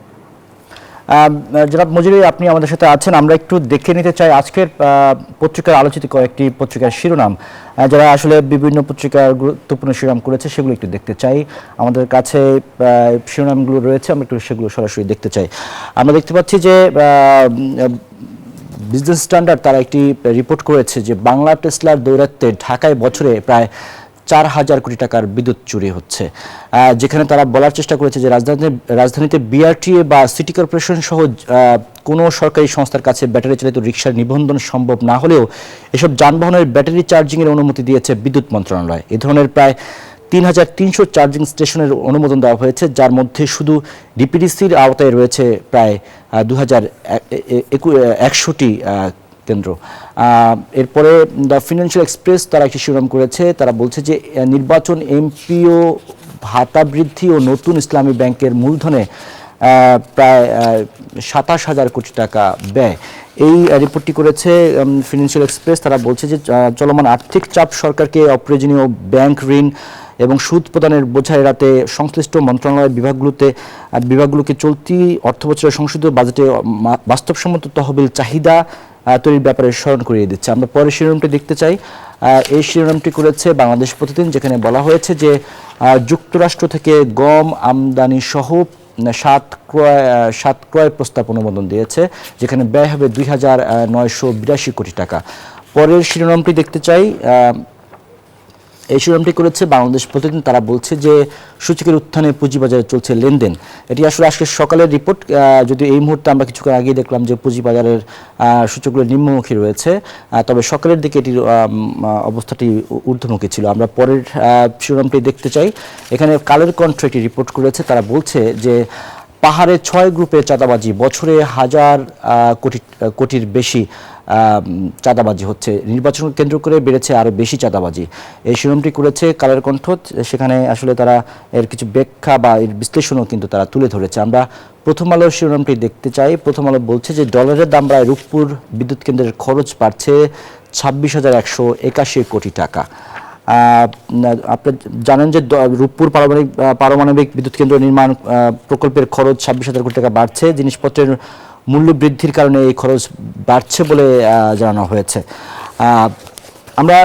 জনাব মুজিরি, আপনি আমাদের সাথে আছেন। আমরা একটু দেখে নিতে চাই আজকের পত্রিকার আলোচিত কয়েকটি পত্রিকার শিরোনাম, যারা আসলে বিভিন্ন পত্রিকার গুরুত্বপূর্ণ শিরোনাম করেছে সেগুলো একটু দেখতে চাই। আমাদের কাছে শিরোনামগুলো রয়েছে, আমরা একটু সেগুলো সরাসরি দেখতে চাই। আমরা দেখতে পাচ্ছি যে বিজনেস স্ট্যান্ডার্ড তারা একটি রিপোর্ট করেছে যে বাংলা টেসলার দৌরাত্ম্যে ঢাকায় বছরে প্রায় 4,000 কোটি টাকার বিদ্যুৎ চুরি হচ্ছে, যেখানে তারা বলার চেষ্টা করেছে যে রাজধানীতে বিআরটিএ বা সিটি কর্পোরেশন সহ কোনো সরকারি সংস্থার কাছে ব্যাটারি চালিত রিকশার নিবন্ধন সম্ভব না হলেও এসব যানবাহনের ব্যাটারি চার্জিংয়ের অনুমতি দিয়েছে বিদ্যুৎ মন্ত্রণালয়। এ ধরনের প্রায় 3,300 চার্জিং স্টেশনের অনুমোদন দেওয়া হয়েছে, যার মধ্যে শুধু ডিপিডিসির আওতায় রয়েছে প্রায় 2,100টি কেন্দ্র। এরপরে দ্য ফিনান্সিয়াল এক্সপ্রেস তারা একটি শিরোনাম করেছে, তারা বলছে যে নির্বাচন, এমপিও ভাতা বৃদ্ধি ও নতুন ইসলামী ব্যাংকের মূলধনে প্রায় 27,000 কোটি টাকা ব্যয়। এই রিপোর্টটি করেছে ফিনান্সিয়াল এক্সপ্রেস। তারা বলছে যে চলমান আর্থিক চাপ সরকারকে অপ্রয়োজনীয় ব্যাংক ঋণ এবং সুদ প্রদানের বোঝা এড়াতে সংশ্লিষ্ট মন্ত্রণালয়ের বিভাগগুলোকে চলতি অর্থবছরের সংসদীয় বাজেটে বাস্তবসম্মত তহবিল চাহিদা তৈরির ব্যাপারে স্মরণ করিয়ে দিচ্ছে। আমরা পরের শিরোনামটি দেখতে চাই। এই শিরোনামটি করেছে বাংলাদেশ প্রতিদিন, যেখানে বলা হয়েছে যে যুক্তরাষ্ট্র থেকে গম আমদানি সহ 7 ক্রয় প্রস্তাব অনুমোদন দিয়েছে, যেখানে ব্যয় হবে 2,982 কোটি টাকা। পরের শিরোনামটি দেখতে চাই। এই শিরোনামটি করেছে বাংলাদেশ প্রতিদিন। তারা বলছে যে সূচকের উত্থানে পুঁজিবাজারে চলছে লেনদেন। এটি আসলে আজকে সকালের রিপোর্ট, যদিও এই মুহূর্তে আমরা কিছুক্ষণ আগেই দেখলাম যে পুঁজিবাজারের সূচকগুলো নিম্নমুখী রয়েছে, তবে সকালের দিকে এটির অবস্থাটি ঊর্ধ্বমুখী ছিল। আমরা পরের শিরোনামটি দেখতে চাই। এখানে কালের কণ্ঠ একটি রিপোর্ট করেছে, তারা বলছে যে পাহাড়ে 6 গ্রুপে চাঁদাবাজি, বছরে 1,000 কোটির বেশি চাঁদাবাজি হচ্ছে, নির্বাচন কেন্দ্র করে বেড়েছে আরও বেশি চাঁদাবাজি। এই শিরোনামটি করেছে কালের কণ্ঠ। সেখানে আসলে তারা এর কিছু ব্যাখ্যা বা এর বিশ্লেষণও কিন্তু তারা তুলে ধরেছে। আমরা প্রথম আলোর শিরোনামটি দেখতে চাই। প্রথম আলো বলছে যে ডলারের দাম বাড়ায় রূপপুর বিদ্যুৎ কেন্দ্রের খরচ বাড়ছে 26,181 কোটি টাকা। আপনি জানেন যে রূপপুর পারমাণবিক বিদ্যুৎ কেন্দ্র নির্মাণ প্রকল্পের খরচ 26,000 কোটি টাকা বাড়ছে। জিনিসপত্রের মূল্য বৃদ্ধির কারণে এই খরচ বাড়ছে বলে জানানো হয়েছে। আমরা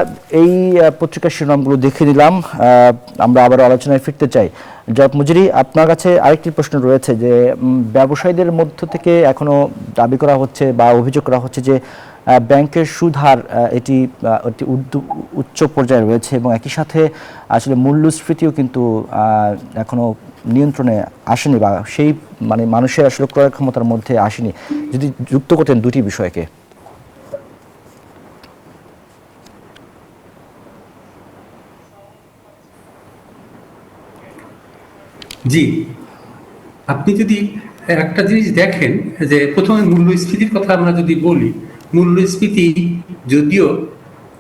এই পত্রিকার শিরোনামগুলো দেখে নিলাম। আমরা আবার আলোচনায় ফিরতে চাই। জনাব মুজিরি, আপনার কাছে আরেকটি প্রশ্ন রয়েছে যে ব্যবসায়ীদের মধ্য থেকে এখনো দাবি করা হচ্ছে বা অভিযোগ করা হচ্ছে যে ব্যাংকের সুদ হার এটি উচ্চ পর্যায়ে রয়েছে এবং একই সাথে আসলে মূল্যস্ফীতিও কিন্তু এখনো নিয়ন্ত্রণে আসেনি বা সেই মানুষের আসলে ক্রয় ক্ষমতার মধ্যে আসেনি। যদি যুক্ত করতেন দুটি বিষয়কে। জি, আপনি যদি একটা জিনিস দেখেন যে প্রথমে মূল্যস্ফীতির কথা আমরা যদি বলি, মূল্যস্ফীতি যদিও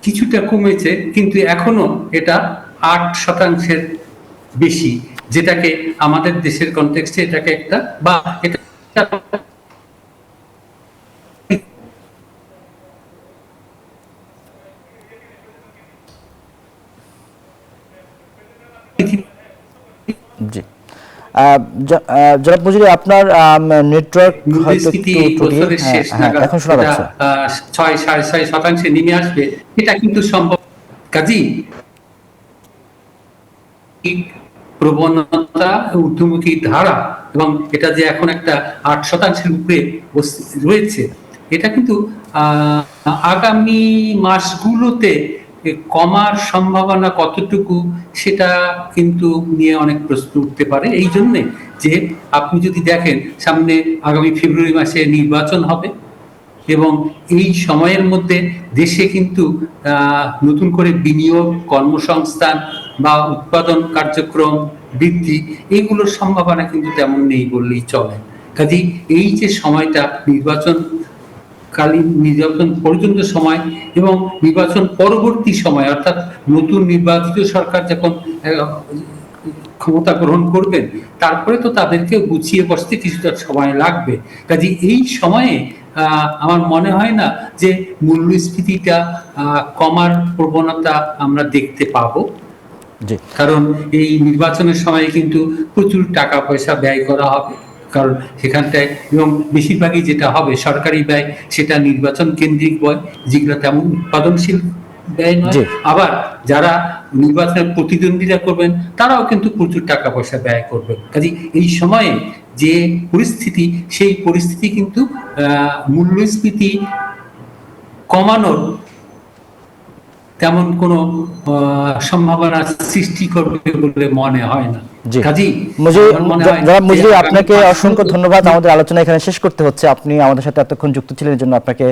কিছুটা কমেছে কিন্তু এখনো এটা 8% বেশি, যেটাকে আমাদের দেশের কনটেক্সটে এটাকে একটা বা এটা জি, জনাব মুজিরি, আপনার নেটওয়ার্ক এখন শোনা যাচ্ছে 6.6% নেমে আসবে, এটা কিন্তু সম্ভব। কাজেই প্রবণতা, ঊর্ধ্বমুখী ধারা এবং এটা যে এখন একটা 8% উপরে রয়েছে, এটা কিন্তু আগামী মাসগুলোতে কমার সম্ভাবনা কতটুকু সেটা কিন্তু নিয়ে অনেক প্রশ্ন উঠতে পারে। এই জন্যে যে আপনি যদি দেখেন সামনে আগামী ফেব্রুয়ারি মাসে নির্বাচন হবে এবং এই সময়ের মধ্যে দেশে কিন্তু নতুন করে বিনিয়োগ, কর্মসংস্থান বা উৎপাদন কার্যক্রম বৃদ্ধি, এগুলোর সম্ভাবনা কিন্তু তেমন নেই বললেই চলে। কাজেই এই যে সময়টা নির্বাচনকালীন, নির্বাচন পর্যন্ত সময় এবং নির্বাচন পরবর্তী সময়, অর্থাৎ নতুন নির্বাচিত সরকার যখন ক্ষমতা গ্রহণ করবেন তারপরে তো তাদেরকে গুছিয়ে বসতে কিছুটা সময় লাগবে। কাজে এই সময়ে আমার মনে হয় না যে মূল্যস্ফীতিটা কমার প্রবণতা আমরা দেখতে পাবো, কারণ এই নির্বাচনের সময় কিন্তু প্রচুর টাকা পয়সা ব্যয় করা হবে। কারণ সেখানটায় এবং বেশিরভাগই যেটা হবে সরকারি ব্যয়, সেটা নির্বাচন কেন্দ্রিক ব্যয়, যেগুলো তেমন উৎপাদনশীল ব্যয় নয়। আবার যারা নির্বাচনের প্রতিদ্বন্দ্বিতা করবেন তারাও কিন্তু প্রচুর টাকা পয়সা ব্যয় করবেন। কাজে এই সময়ে যে পরিস্থিতি, সেই পরিস্থিতি কিন্তু মূল্যস্ফীতি কমানোর তেমন কোনো সম্ভাবনা সৃষ্টি করবে বলে মনে হয় না। জি কাজেই জনাব মুজরি, আপনাকে অসংখ্য ধন্যবাদ। আমাদের আলোচনা এখানে শেষ করতে হচ্ছে। আপনি আমাদের সাথে এতক্ষণ যুক্ত ছিলেন, এর জন্য আপনাকে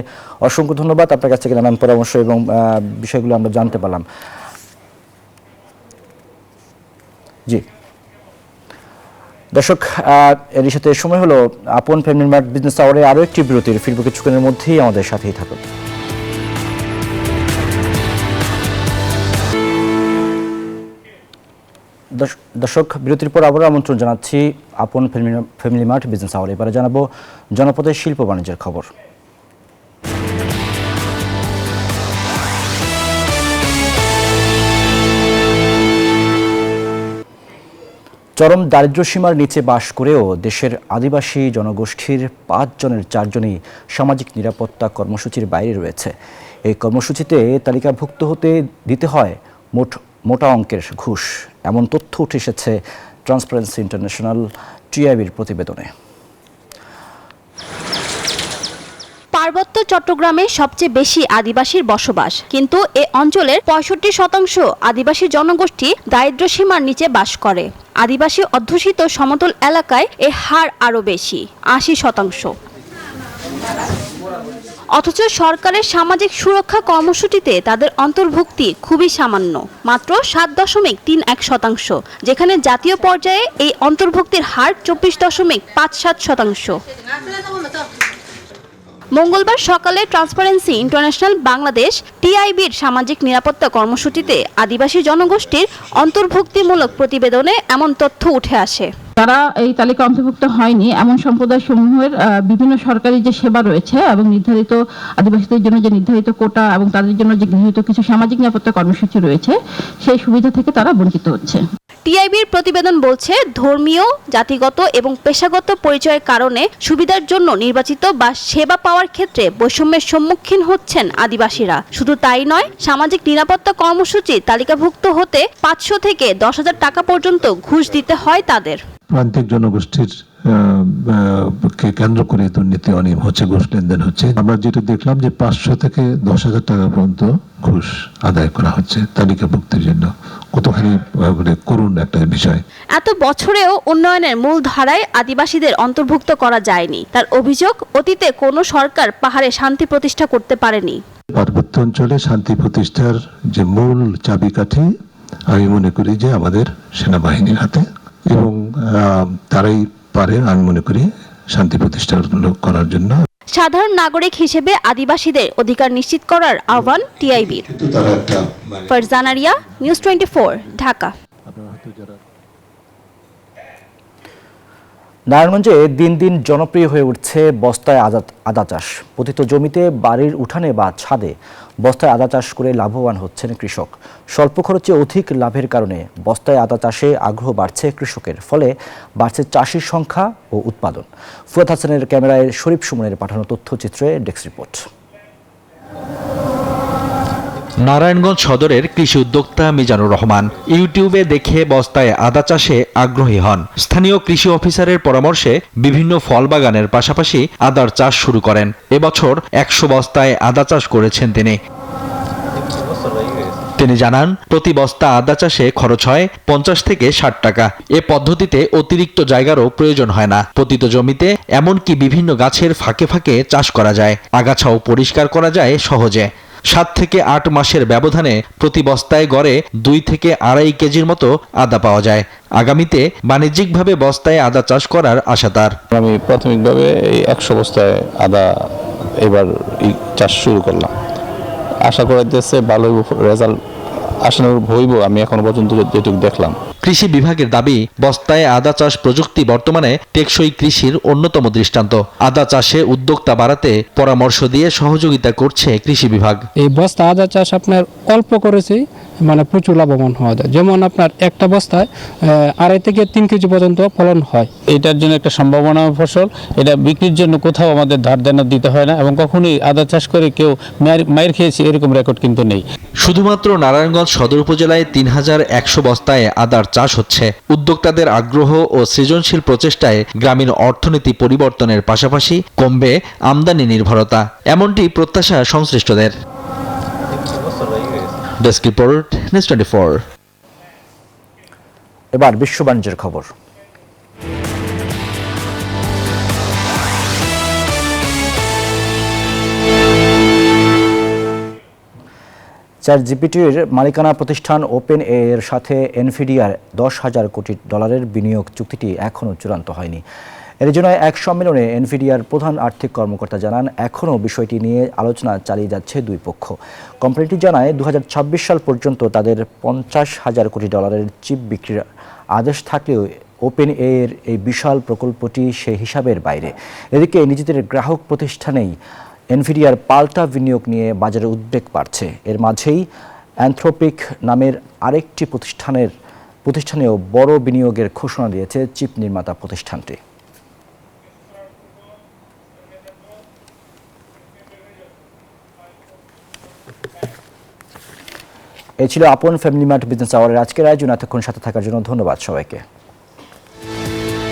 অসংখ্য ধন্যবাদ। আপনার কাছ থেকে নানান পরামর্শ এবং বিষয়গুলো আমরা জানতে পারলাম। জি দর্শক, এর সাথে সময় হলো আপন ফ্যামিলি মার্ট বিজনেস আওয়ারে আরও একটি বিরতির। ফিরব কিছুক্ষণের মধ্যেই, আমাদের সাথেই থাকুন। দর্শক, বিরতির পর আবারও আমন্ত্রণ জানাচ্ছি আপন ফ্যামিলি মার্ট বিজনেস আওয়ারে। এবারে জানাবো জনপদের শিল্প বাণিজ্যের খবর। চরম দারিদ্র্যসীমার নিচে বাস করেও দেশের আদিবাসী জনগোষ্ঠীর 5 জনের 4 জনই সামাজিক নিরাপত্তা কর্মসূচির বাইরে রয়েছে। এই কর্মসূচিতে তালিকাভুক্ত হতে দিতে হয় মোটা অঙ্কের ঘুষ, এমন তথ্য উঠে এসেছে ট্রান্সপারেন্সি ইন্টারন্যাশনাল টিআইবির প্রতিবেদনে। পার্বত্য চট্টগ্রামে সবচেয়ে বেশি আদিবাসীর বসবাস, কিন্তু এ অঞ্চলের 65% আদিবাসী জনগোষ্ঠী দারিদ্র্যসীমার নিচে বাস করে। আদিবাসী অধ্যুষিত সমতল এলাকায় এ হার আরও বেশি, 80%। অথচ সরকারের সামাজিক সুরক্ষা কর্মসূচিতে তাদের অন্তর্ভুক্তি খুবই সামান্য, মাত্র 7.31%, যেখানে জাতীয় পর্যায়ে এই অন্তর্ভুক্তির হার 24.57%। মঙ্গলবার সকালে ট্রান্সপারেন্সি ইন্টারন্যাশনাল বাংলাদেশ টিআইবির সামাজিক নিরাপত্তা কর্মসূচিতে আদিবাসী জনগোষ্ঠীর অন্তর্ভুক্তিমূলক প্রতিবেদনে এমন তথ্য উঠে আসে। তারা এই তালিকা অন্তর্ভুক্ত হয়নি এমন সম্প্রদায় সমূহের বিভিন্ন সরকারি যে সেবা রয়েছে এবং নির্ধারিত আদিবাসীদের জন্য যে নির্ধারিত কোটা এবং তাদের জন্য যে গৃহীত কিছু সামাজিক নিরাপত্তা কর্মসূচি রয়েছে, সেই সুবিধা থেকে তারা বঞ্চিত হচ্ছে। টিআইবির প্রতিবেদন বলছে, ধর্মীয়, জাতিগত এবং পেশাগত পরিচয়ের কারণে সুবিধার জন্য নির্বাচিত বা সেবা পাওয়ার ক্ষেত্রে বৈষম্যের সম্মুখীন হচ্ছেন আদিবাসীরা। শুধু তাই নয়, সামাজিক নিরাপত্তা কর্মসূচি তালিকাভুক্ত হতে 500 থেকে 10,000 টাকা পর্যন্ত ঘুষ দিতে হয় তাদের। প্রান্তিক জনগোষ্ঠীর কে কেন্দ্র করে দুর্নীতি অনিয়ম হচ্ছে, ঘুষ লেনদেন হচ্ছে। আমরা যেটা দেখলাম যে 500 থেকে 10,000 টাকা পর্যন্ত ঘুষ আদায় করা হচ্ছে তালিকাভুক্তির জন্য। কতখানি করুণ একটা বিষয়। এত বছরেও উন্নয়নের মূল ধারায় আদিবাসীদের অন্তর্ভুক্ত করা যায়নি। তার অভিযোগ, অতীতে কোনো সরকার পাহাড়ে শান্তি প্রতিষ্ঠা করতে পারেনি। পার্বত্য অঞ্চলে শান্তি প্রতিষ্ঠার যে মূল চাবিকাঠি আমি মনে করি যে আমাদের সেনাবাহিনীর হাতে, এবং তারাই পারে আমি মনে করি শান্তি প্রতিষ্ঠা করার জন্য। সাধারণ নাগরিক হিসেবে আদিবাসীদের অধিকার নিশ্চিত করার আহ্বান টিআইবির। ফারজানা রিয়া, নিউজ 24, ঢাকা। নারায়ণগঞ্জে দিন দিন জনপ্রিয় হয়ে উঠছে বস্তায় আদা চাষ। পতিত জমিতে, বাড়ির উঠানে বা ছাদে বস্তায় আদা চাষ করে লাভবান হচ্ছেন কৃষক। স্বল্প খরচে অধিক লাভের কারণে বস্তায় আদা চাষে আগ্রহ বাড়ছে কৃষকের, ফলে বাড়ছে চাষির সংখ্যা ও উৎপাদন। ফুয়াদ হাসানের ক্যামেরায় শরীফ সুমনের পাঠানো তথ্যচিত্রে ডেস্ক রিপোর্ট। নারায়ণগঞ্জ সদরের কৃষি উদ্যোক্তা মিজানুর রহমান ইউটিউবে দেখে বস্তায় আদা চাষে আগ্রহী হন। স্থানীয় কৃষি অফিসারের পরামর্শে বিভিন্ন ফল বাগানের পাশাপাশি আদার চাষ শুরু করেন। এবছর 100 বস্তায় আদা চাষ করেছেন তিনি জানান, প্রতি বস্তা আদা চাষে খরচ হয় 50 থেকে 60 টাকা। এ পদ্ধতিতে অতিরিক্ত জায়গারও প্রয়োজন হয় না। পতিত জমিতে এমনকি বিভিন্ন গাছের ফাঁকে ফাঁকে চাষ করা যায়, আগাছাও পরিষ্কার করা যায় সহজে। 7 থেকে 8 মাসের ব্যবধানে প্রতি বস্তায় গড়ে 2 থেকে 2.5 কেজির মতো আদা পাওয়া যায়। আগামীতে বাণিজ্যিকভাবে বস্তায় আদা চাষ করার আশা তার। আমি প্রাথমিকভাবে এই 100 বস্তায় আদা এবার চাষ শুরু করলাম। আশা করাইতেছে ভালো রেজাল্ট আসানোর হইব, আমি এখনো পর্যন্ত যেটুকু দেখলাম। কৃষি বিভাগের দাবি, বস্তায় আদা চাষ প্রযুক্তি বর্তমানে টেকসই কৃষির অন্যতম দৃষ্টান্ত। আদা চাষে উদ্যোক্তা বাড়াতে পরামর্শ দিয়ে সহযোগিতা করছে কৃষি বিভাগ। এই বস্তা আদা চাষ আপনার অল্প করেছে মানে প্রচুর লাভবান হওয়া যায়। যেমন আপনার একটা বস্তায় 2.5 থেকে 3 কেজি পর্যন্ত ফলন হয়। এটার জন্য একটা সম্ভাবনা ফসল, এটা বিক্রির জন্য কোথাও আমাদের ধার দেনা দিতে হয় না, এবং কখনোই আদা চাষ করে কেউ মায়ের খেয়েছে এরকম রেকর্ড কিন্তু নেই। শুধুমাত্র নারায়ণগঞ্জ সদর উপজেলায় 3100 বস্তায় আদার চাষ হচ্ছে। উদ্যোক্তাদের আগ্রহ ও সৃজনশীল প্রচেষ্টায় গ্রামীণ অর্থনীতি পরিবর্তনের পাশাপাশি কমবে আমদানি নির্ভরতা, এমনটি প্রত্যাশা সংশ্লিষ্টদের। Desk report, news 24। এবার বিশ্ব বাণিজ্যের খবর। ChatGPT-র মালিকানা প্রতিষ্ঠান ওপেন এর সাথে এনভিডিয়ার $10,000 কোটি বিনিয়োগ চুক্তিটি এখনও চূড়ান্ত হয়নি। এরিজোনায় এক সম্মেলনে এনভিডিয়ার প্রধান আর্থিক কর্মকর্তা জানান, এখনও বিষয়টি নিয়ে আলোচনা চালিয়ে যাচ্ছে দুই পক্ষ। কোম্পানিটি জানায় 2026 সাল পর্যন্ত তাদের $50,000 কোটি চিপ বিক্রির আদেশ থাকলেও ওপেন এর এই বিশাল প্রকল্পটি সেই হিসাবের বাইরে। এদিকে নিজেদের গ্রাহক প্রতিষ্ঠানেই এনভিডিয়ার পাল্টা বিনিয়োগ নিয়ে বাজারে উদ্বেগ বাড়ছে। এর মাঝেই অ্যানথ্রোপিক নামের আরেকটি প্রতিষ্ঠানেও বড় বিনিয়োগের ঘোষণা দিয়েছে চিপ নির্মাতা প্রতিষ্ঠানটি। এই ছিল আপন ফ্যামিলি মার্ট বিজনেস আওয়ারের আজকের আয়োজন। এতক্ষণ সাথে থাকার জন্য ধন্যবাদ সবাইকে।